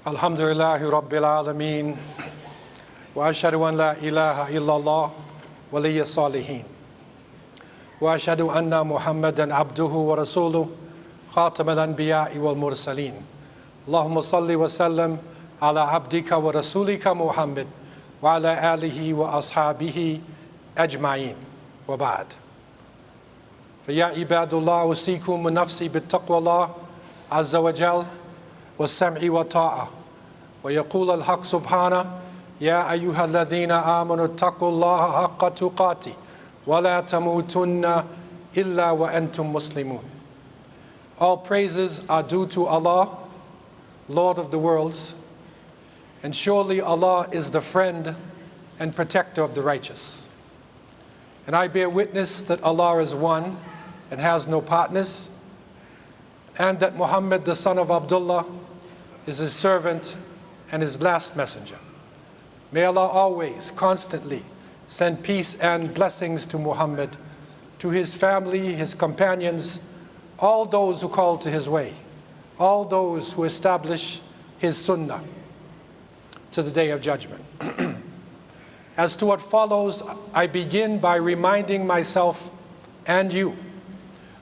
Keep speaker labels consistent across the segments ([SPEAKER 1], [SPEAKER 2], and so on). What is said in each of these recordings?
[SPEAKER 1] Alhamdulillahi Rabbil Alameen. Wa ashhadu an la ilaha illallah waliyya salihin. Wa ashhadu anna Muhammadan abduhu wa rasuluh khatam al-anbiya'i wal mursaleen. Allahumma salli wa sallam ala abdika wa rasulika Muhammad wa ala alihi wa ashabihi ajma'in. Wa ba'd. فيا عباد الله أوصيكم ونفسي بالتقوى الله عز وجل والسمع والطاعة. ويقول الحق سبحانه يا أيها الذين آمنوا اتقوا الله حق تقاته ولا تموتن إلا وأنتم مسلمون. All praises are due to Allah, Lord of the worlds, and surely Allah is the friend and protector of the righteous. And I bear witness that Allah is one and has no partners, and that Muhammad, the son of Abdullah, is his servant and his last messenger. May Allah always, constantly send peace and blessings to Muhammad, to his family, his companions, all those who call to his way, all those who establish his sunnah to the day of judgment. As to what follows, I begin by reminding myself and you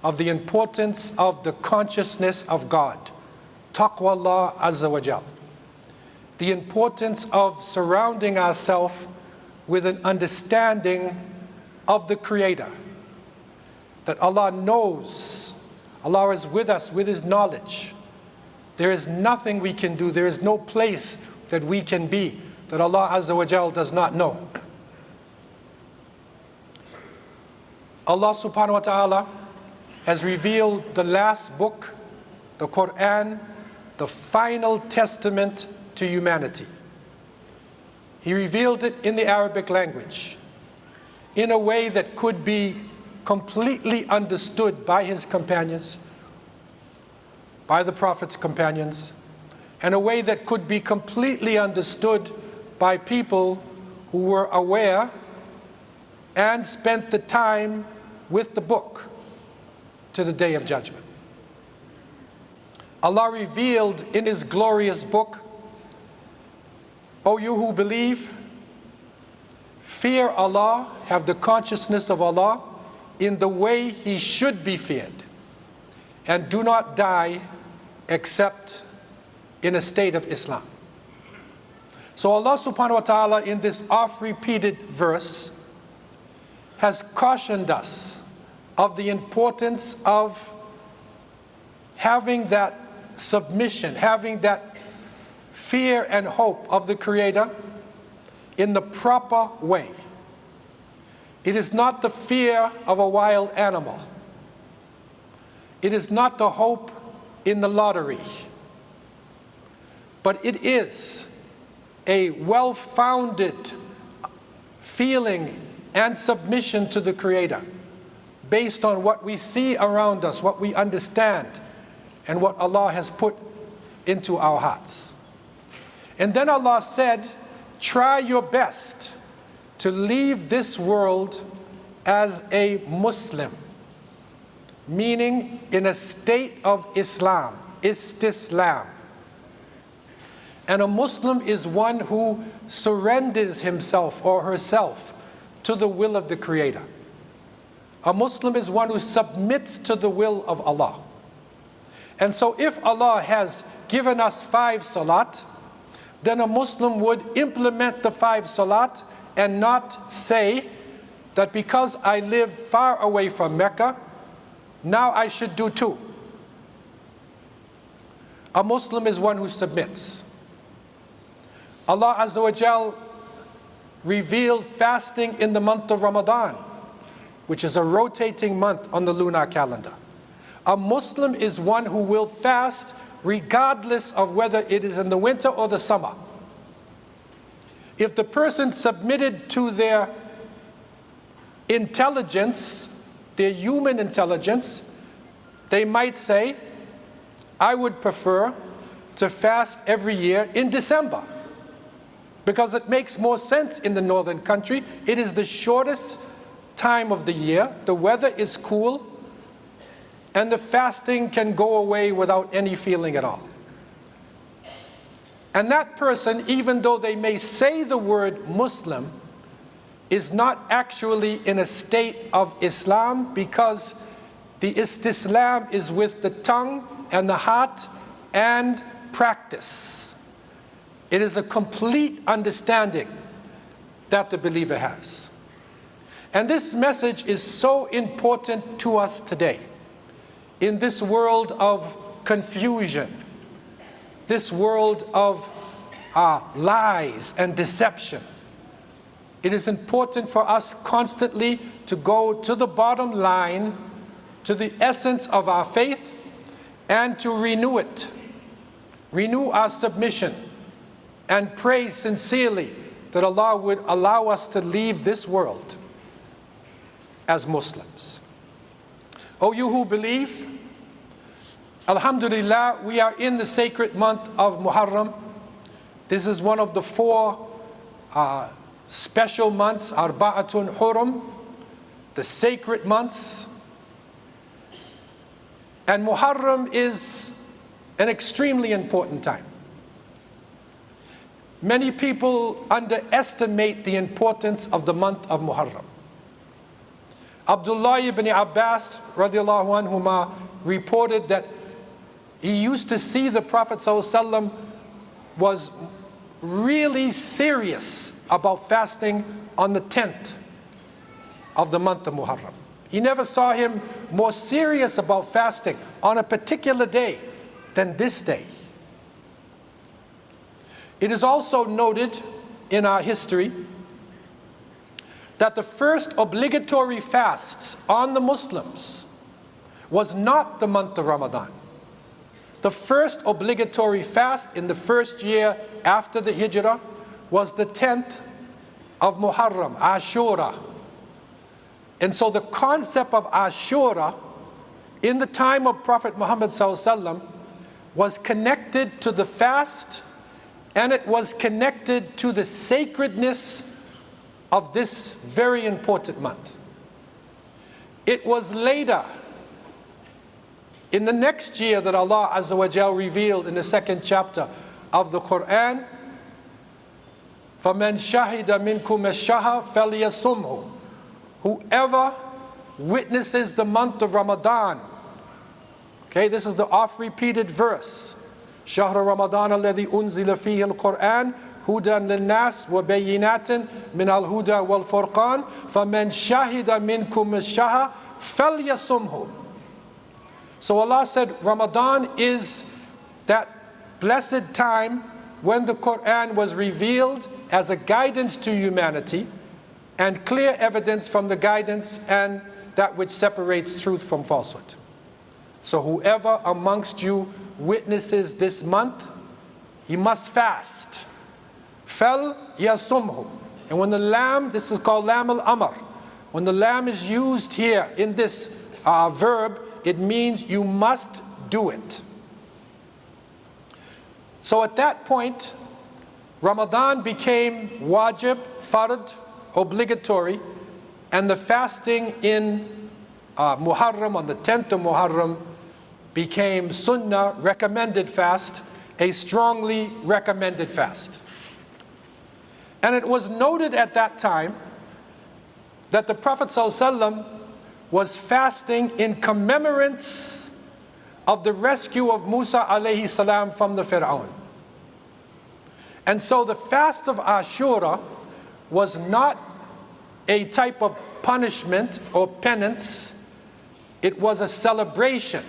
[SPEAKER 1] of the importance of the consciousness of God, taqwa Allah Azza wa Jal. The importance of surrounding ourselves with an understanding of the Creator, that Allah knows, Allah is with us with His knowledge. There is nothing we can do, there is no place that we can be that Allah Azza wa Jal does not know. Allah subhanahu wa ta'ala has revealed the last book, the Quran, the final testament to humanity. He revealed it in the Arabic language in a way that could be completely understood by his companions, by the Prophet's companions, and a way that could be completely understood by people who were aware and spent the time with the book to the day of judgment. Allah revealed in His glorious book, O you who believe, fear Allah, have the consciousness of Allah in the way He should be feared, and do not die except in a state of Islam. So Allah subhanahu wa ta'ala in this oft-repeated verse has cautioned us of the importance of having that submission, having that fear and hope of the Creator in the proper way. It is not the fear of a wild animal. It is not the hope in the lottery. But it is a well-founded feeling and submission to the Creator based on what we see around us, what we understand, and what Allah has put into our hearts. And then Allah said, try your best to leave this world as a Muslim, meaning in a state of Islam, istislam. And a Muslim is one who surrenders himself or herself to the will of the Creator. A Muslim is one who submits to the will of Allah. And so if Allah has given us 5 salat, then a Muslim would implement the 5 salat and not say that because I live far away from Mecca, now I should do 2. A Muslim is one who submits. Allah Azza wa Jal revealed fasting in the month of Ramadan, which is a rotating month on the lunar calendar. A Muslim is one who will fast regardless of whether it is in the winter or the summer. If the person submitted to their intelligence, their human intelligence, they might say, I would prefer to fast every year in December, because it makes more sense in the northern country. It is the shortest time of the year, the weather is cool, and the fasting can go away without any feeling at all. And that person, even though they may say the word Muslim, is not actually in a state of Islam, because the istislam is with the tongue and the heart and practice. It is a complete understanding that the believer has. And this message is so important to us today, in this world of confusion, this world of lies and deception. It is important for us constantly to go to the bottom line, to the essence of our faith, and to renew it. Renew our submission and pray sincerely that Allah would allow us to leave this world as Muslims. O you who believe, Alhamdulillah, we are in the sacred month of Muharram. This is one of the 4 special months, Arba'atun Hurum, the sacred months. And Muharram is an extremely important time. Many people underestimate the importance of the month of Muharram. Abdullah ibn Abbas radiallahu anhuma reported that he used to see the Prophet ﷺ was really serious about fasting on the 10th of the month of Muharram. He never saw him more serious about fasting on a particular day than this day. It is also noted in our history that the first obligatory fasts on the Muslims was not the month of Ramadan. The first obligatory fast in the first year after the Hijrah was the 10th of Muharram, Ashuraa. And so the concept of Ashuraa in the time of Prophet Muhammad ﷺ was connected to the fast, and it was connected to the sacredness of this very important month. It was later, in the next year, that Allah Azza wa Jal revealed in the 2nd chapter of the Quran, فَمَنْ شَهِدَ مِنْكُمَ الشَّهْرَ فَلْيَصُمْهُ. Whoever witnesses the month of Ramadan, okay, this is the oft-repeated verse, شهر رمضان الذي أنزل فيه القرآن هدى للناس وبينات من الهدى والفرقان فمن شهد منكم الشهر فليصمه. So Allah said Ramadan is that blessed time when the Quran was revealed as a guidance to humanity and clear evidence from the guidance and that which separates truth from falsehood. So whoever amongst you witnesses this month, he must fast. Fel yasumhu. And when the lamb, this is called lam al-amr, when the lamb is used here in this verb, it means you must do it. So at that point, Ramadan became wajib, fard, obligatory, and the fasting in Muharram, on the 10th of Muharram, became sunnah, recommended fast, a strongly recommended fast. And it was noted at that time that the Prophet ﷺ was fasting in commemorance of the rescue of Musa alayhi salam from the Fir'aun. And so the fast of Ashuraa was not a type of punishment or penance. It was a celebration.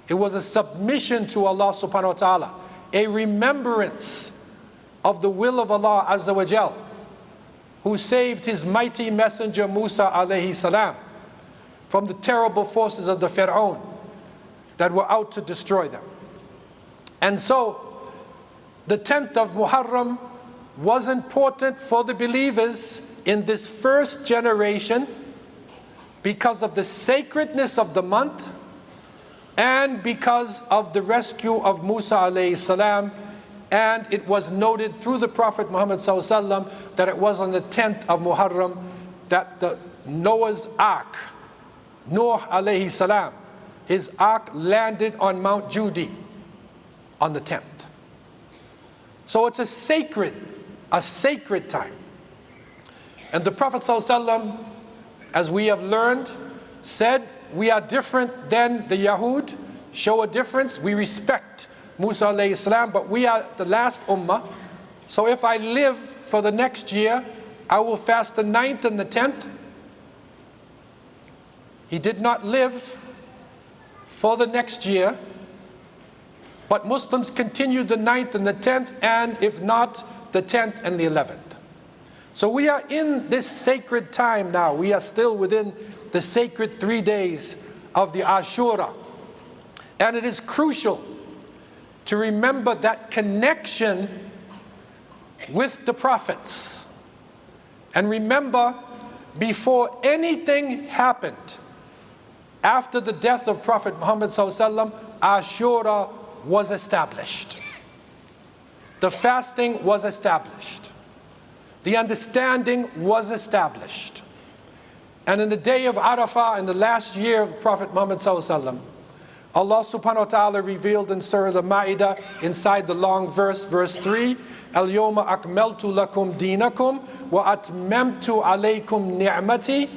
[SPEAKER 1] It was a submission to Allah subhanahu wa ta'ala, a remembrance of the will of Allah Azza wa Jal, who saved his mighty messenger Musa alayhi salam from the terrible forces of the Fir'aun that were out to destroy them. And so the 10th of Muharram was important for the believers in this first generation because of the sacredness of the month and because of the rescue of Musa alayhi salam. And it was noted through the Prophet Muhammad sallallahu alaihi wasallam that it was on the 10th of Muharram that the Noah's Ark, Noah alayhi salam, his ark landed on Mount Judi on the 10th. So it's a sacred time. And the Prophet ﷺ, as we have learned, said we are different than the Yahud, show a difference. We respect Musa alayhi salam, but we are the last ummah. So if I live for the next year, I will fast the 9th and the 10th. He did not live for the next year, but Muslims continued the 9th and the 10th, and if not, the 10th and the 11th. So we are in this sacred time now. We are still within the sacred 3 days of the Ashuraa. And it is crucial to remember that connection with the prophets. And remember, before anything happened, after the death of Prophet Muhammad ﷺ, Ashuraa was established. The fasting was established. The understanding was established. And in the day of Arafah, in the last year of Prophet Muhammad ﷺ, Allah subhanahu wa ta'ala revealed in Surah Al-Ma'idah, inside the long verse, verse 3, Al-yawma akmaltu lakum dinakum wa atmamtu alaykum ni'mati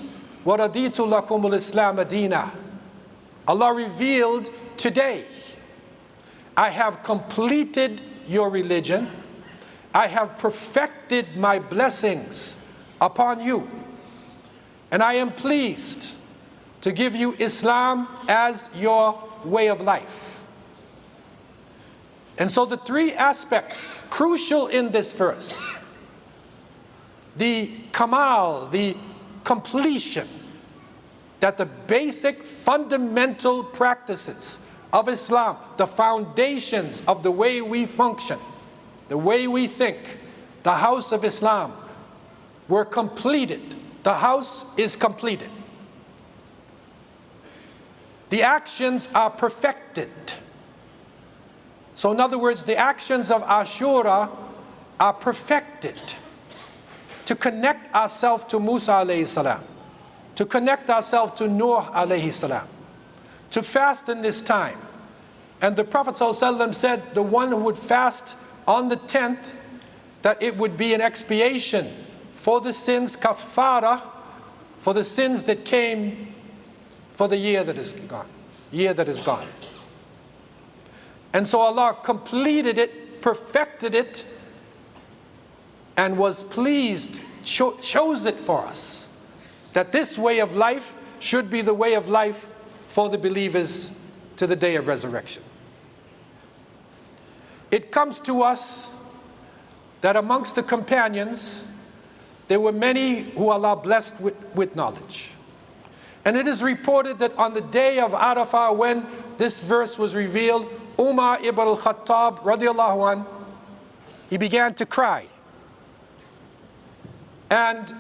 [SPEAKER 1] wa raditu lakum al-islam dina. Allah revealed, today, I have completed your religion. I have perfected my blessings upon you. And I am pleased to give you Islam as your way of life. And so the three aspects crucial in this verse, the kamal, the completion, that the basic fundamental practices of Islam, the foundations of the way we function, the way we think, the house of Islam, were completed. The house is completed. The actions are perfected. So in other words, the actions of Ashuraa are perfected to connect ourselves to Musa alayhi salam, to connect ourselves to Nuh alayhi salam, to fast in this time. And the Prophet ﷺ said the one who would fast on the 10th, that it would be an expiation for the sins, kafara, for the sins that came for the year that is gone. And so Allah completed it, perfected it, and was pleased, chose it for us, that this way of life should be the way of life for the believers to the day of resurrection. It comes to us that amongst the companions, there were many who Allah blessed with knowledge. And it is reported that on the day of Arafah, when this verse was revealed, Umar ibn al-Khattab radiallahu anh, he began to cry. And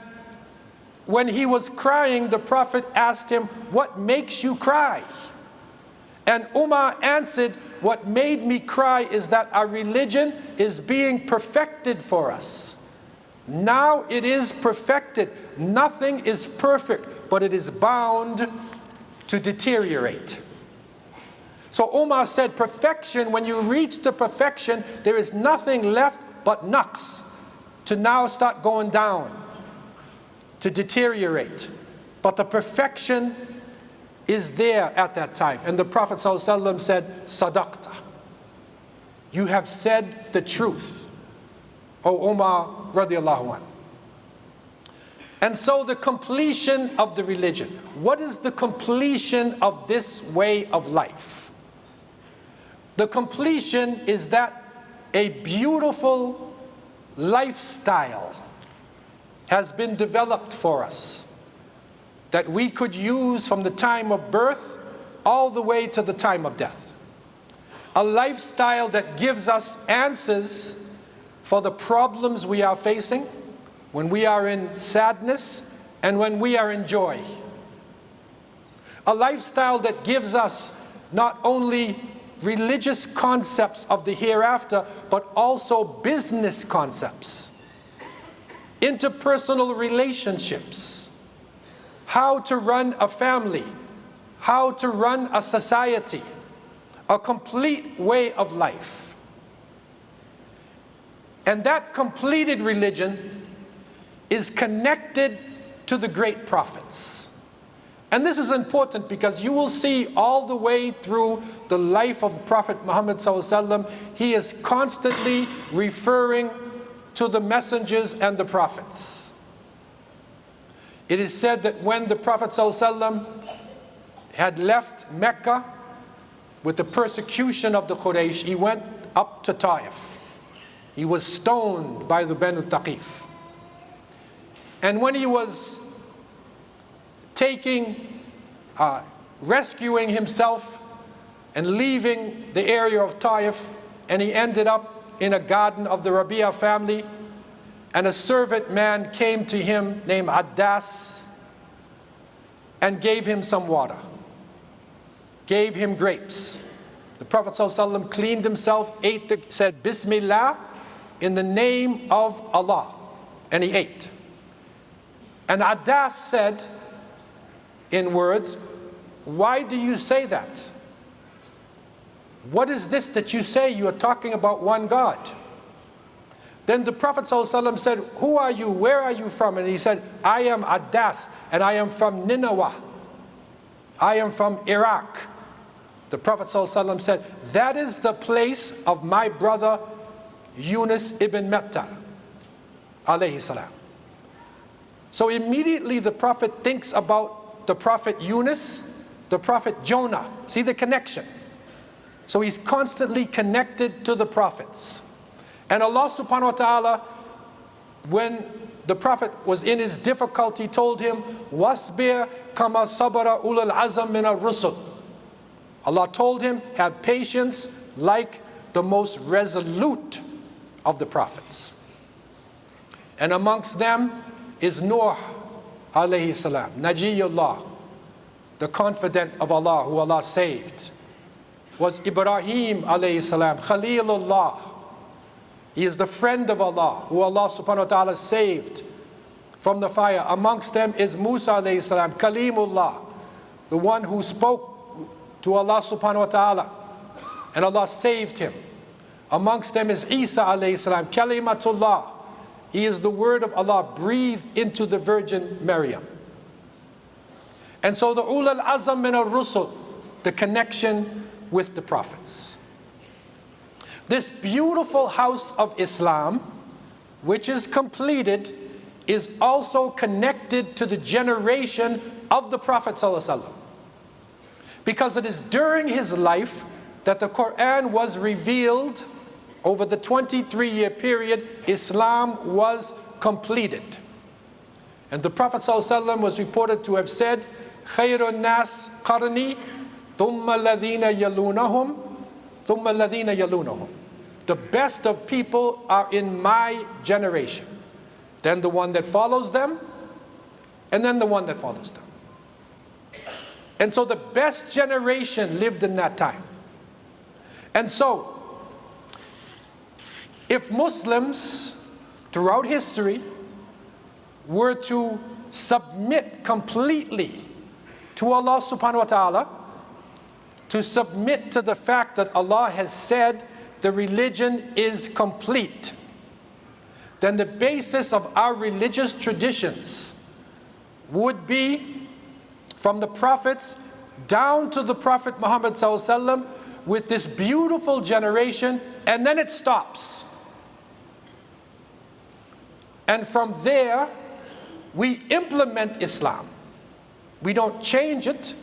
[SPEAKER 1] when he was crying, the Prophet asked him, "What makes you cry?" And Umar answered, "What made me cry is that our religion is being perfected for us. Now it is perfected. Nothing is perfect, but it is bound to deteriorate." So Umar said, perfection, when you reach the perfection, there is nothing left but naqs, to now start going down, to deteriorate. But the perfection is there at that time. And the Prophet ﷺ said, "Sadaqta. You have said the truth, O Umar radiallahu anh." And so the completion of the religion. What is the completion of this way of life? The completion is that a beautiful lifestyle has been developed for us that we could use from the time of birth all the way to the time of death. A lifestyle that gives us answers for the problems we are facing when we are in sadness and when we are in joy. A lifestyle that gives us not only religious concepts of the hereafter, but also business concepts, interpersonal relationships, how to run a family, how to run a society, a complete way of life. And that completed religion is connected to the great prophets. And this is important because you will see all the way through the life of Prophet Muhammad ﷺ, he is constantly referring to the messengers and the prophets. It is said that when the Prophet ﷺ had left Mecca with the persecution of the Quraysh, he went up to Taif. He was stoned by the Banu Taqif. And when he was rescuing himself and leaving the area of Taif, and he ended up in a garden of the Rabi'a family, and a servant man came to him named Addas and gave him some water, gave him grapes. The Prophet ﷺ cleaned himself, said Bismillah, in the name of Allah, and he ate. And Addas said in words, "Why do you say that? What is this that you say? You are talking about one God." Then the Prophet ﷺ said, "Who are you? Where are you from?" And he said, "I am Addas, and I am from Nineveh. I am from Iraq." The Prophet ﷺ said, "That is the place of my brother Yunus ibn Metta, alayhi salam." So immediately the Prophet thinks about the Prophet Yunus, the Prophet Jonah. See the connection? So he's constantly connected to the prophets. And Allah subhanahu wa ta'ala, when the Prophet was in his difficulty, told him, "Wasbir kama sabara ulul azam min ar-rusul." Allah told him, have patience like the most resolute of the prophets. And amongst them is Nuh alayhi salam, Najiyullah, the confidant of Allah who Allah saved. Was Ibrahim alayhi salam, Khalilullah. He is the friend of Allah who Allah subhanahu wa ta'ala saved from the fire. Amongst them is Musa alayhi salam, Kalimullah, the one who spoke to Allah subhanahu wa ta'ala, and Allah saved him. Amongst them is Isa alayhi salam, Kalimatullah. He is the word of Allah breathed into the Virgin Maryam. And so the ulul azam min ar-rusul, the connection with the prophets. This beautiful house of Islam, which is completed, is also connected to the generation of the Prophet ﷺ. Because it is during his life that the Quran was revealed. Over the 23-year period, Islam was completed. And the Prophet ﷺ was reported to have said, "Khayrun nas qarni, thumma alladhina yalunahum, thumma alladhina yalunahum." The best of people are in my generation. Then the one that follows them, and then the one that follows them. And so the best generation lived in that time. And so, if Muslims throughout history were to submit completely to Allah subhanahu wa ta'ala, to submit to the fact that Allah has said the religion is complete, then the basis of our religious traditions would be from the prophets down to the Prophet Muhammad ﷺ, with this beautiful generation, and then it stops. And from there, we implement Islam. We don't change it,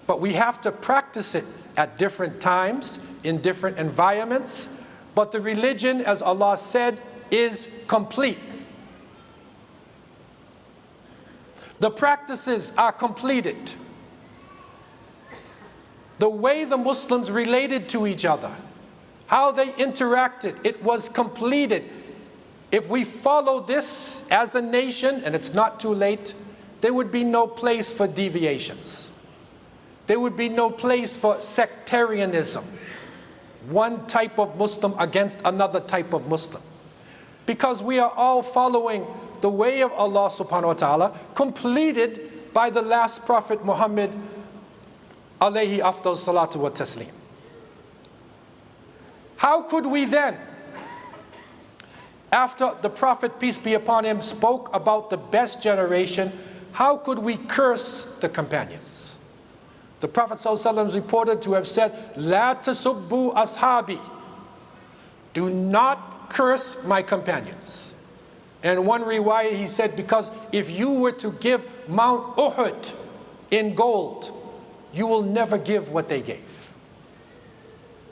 [SPEAKER 1] but we have to practice it at different times, in different environments. But the religion, as Allah said, is complete. The practices are completed. The way the Muslims related to each other, how they interacted, it was completed. If we follow this as a nation, and it's not too late, there would be no place for deviations. There would be no place for sectarianism. One type of Muslim against another type of Muslim. Because we are all following the way of Allah subhanahu wa ta'ala, completed by the last Prophet Muhammad alayhi afdal salatu wa taslim. How could we then after the Prophet, peace be upon him, spoke about the best generation, how could we curse the companions? The Prophet ﷺ is reported to have said, "La tasubbu ashabi." Do not curse my companions. And one riwayah he said, because if you were to give Mount Uhud in gold, you will never give what they gave.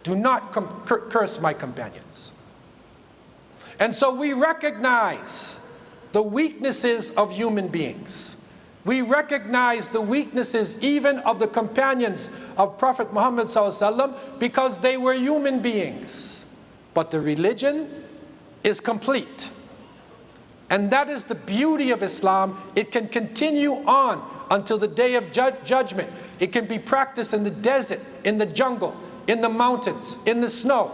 [SPEAKER 1] Do not curse my companions. And so we recognize the weaknesses of human beings. We recognize the weaknesses even of the companions of Prophet Muhammad ﷺ because they were human beings. But the religion is complete. And that is the beauty of Islam. It can continue on until the day of judgment. It can be practiced in the desert, in the jungle, in the mountains, in the snow.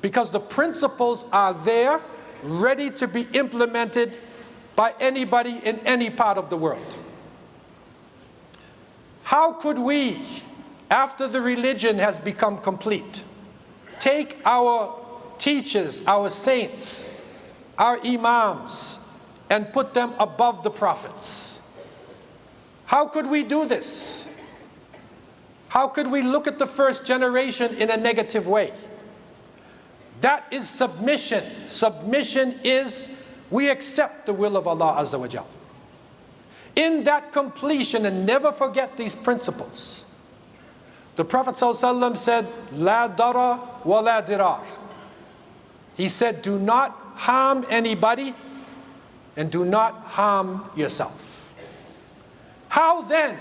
[SPEAKER 1] Because the principles are there, ready to be implemented by anybody in any part of the world. How could we, after the religion has become complete, take our teachers, our saints, our imams, and put them above the prophets? How could we do this? How could we look at the first generation in a negative way? That is submission. Submission is we accept the will of Allah Azza wa Jal. In that completion, and never forget these principles, the Prophet ﷺ said, "La dara wa la dirar." He said, do not harm anybody and do not harm yourself. How then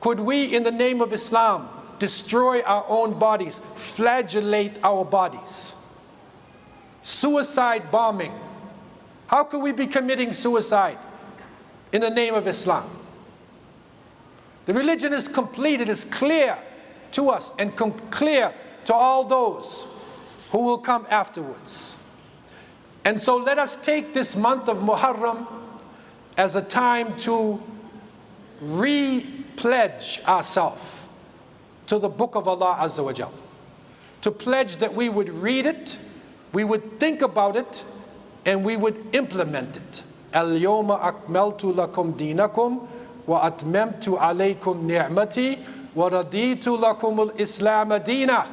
[SPEAKER 1] could we, in the name of Islam, destroy our own bodies, flagellate our bodies? Suicide bombing. How could we be committing suicide in the name of Islam? The religion is complete. It is clear to us and clear to all those who will come afterwards. And so let us take this month of Muharram as a time to re-pledge ourselves to the book of Allah Azza wa Jal. To pledge that we would read it, we would think about it, and we would implement it. Al-yawma akmaltu lakum dinakum wa atmamtu alaykum ni'mati wa raditu lakum al-islam dina.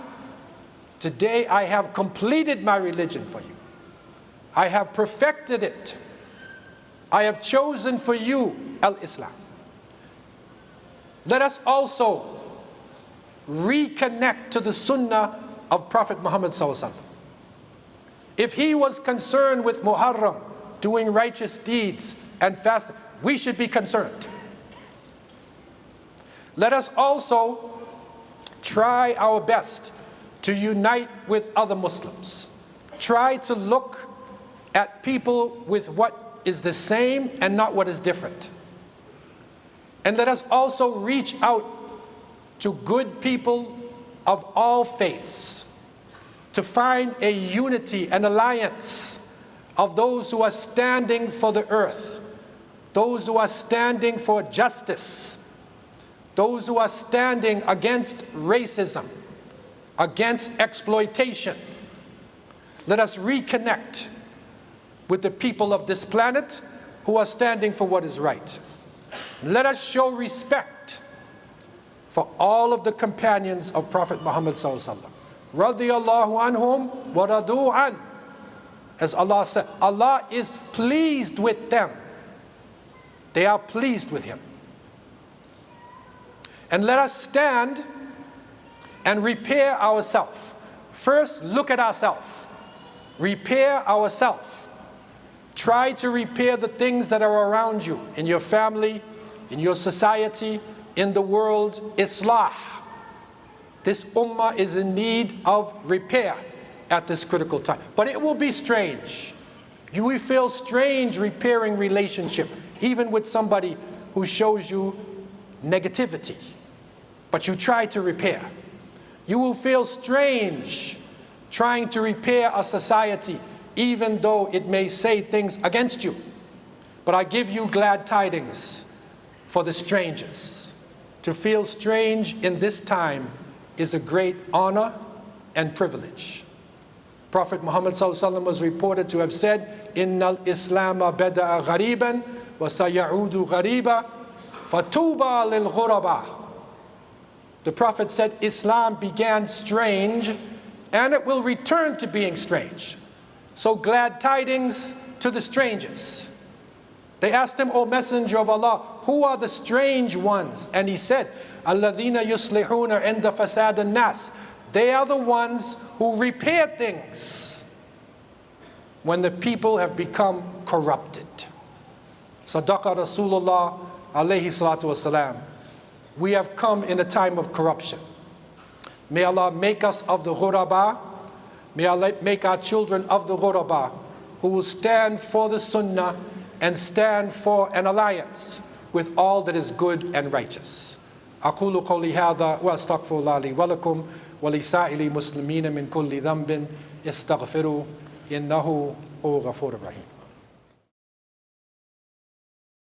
[SPEAKER 1] Today I have completed my religion for you. I have perfected it. I have chosen for you al-Islam. Let us also reconnect to the sunnah of Prophet Muhammad ﷺ. If he was concerned with Muharram, doing righteous deeds and fasting, we should be concerned. Let us also try our best to unite with other Muslims. Try to look at people with what is the same and not what is different. And let us also reach out to good people of all faiths to find a unity, an alliance of those who are standing for the earth, those who are standing for justice, those who are standing against racism, against exploitation. Let us reconnect with the people of this planet who are standing for what is right. Let us show respect for all of the companions of Prophet Muhammad ﷺ. Radiyallahu anhum wa radu an. As Allah said, Allah is pleased with them. They are pleased with him. And let us stand and repair ourselves. First, look at ourselves. Repair ourselves. Try to repair the things that are around you, in your family, in your society, in the world. Islah. This ummah is in need of repair at this critical time. But it will be strange. You will feel strange repairing relationship, even with somebody who shows you negativity. But you try to repair. You will feel strange trying to repair a society, even though it may say things against you. But I give you glad tidings for the strangers. To feel strange in this time is a great honor and privilege. Prophet Muhammad ﷺ was reported to have said, Innal Islama bada'a ghariban wa sayaudu ghariba fatuba lil ghuraba. The Prophet said Islam began strange and it will return to being strange. So glad tidings to the strangers. They asked him, O Messenger of Allah, who are the strange ones? And he said, Alladhina yuslihuna inda fasad an-nas. They are the ones who repair things when the people have become corrupted. Sadaqa Rasulullah alayhi salatu wasalam. We have come in a time of corruption. May Allah make us of the ghuraba. May Allah make our children of the ghuraba who will stand for the sunnah and stand for an alliance with all that is good and righteous. أقول قولي هذا وأستغفر الله لي ولكم ولسائر المسلمين من كل ذنب استغفروا إنه هو غفور رحيم.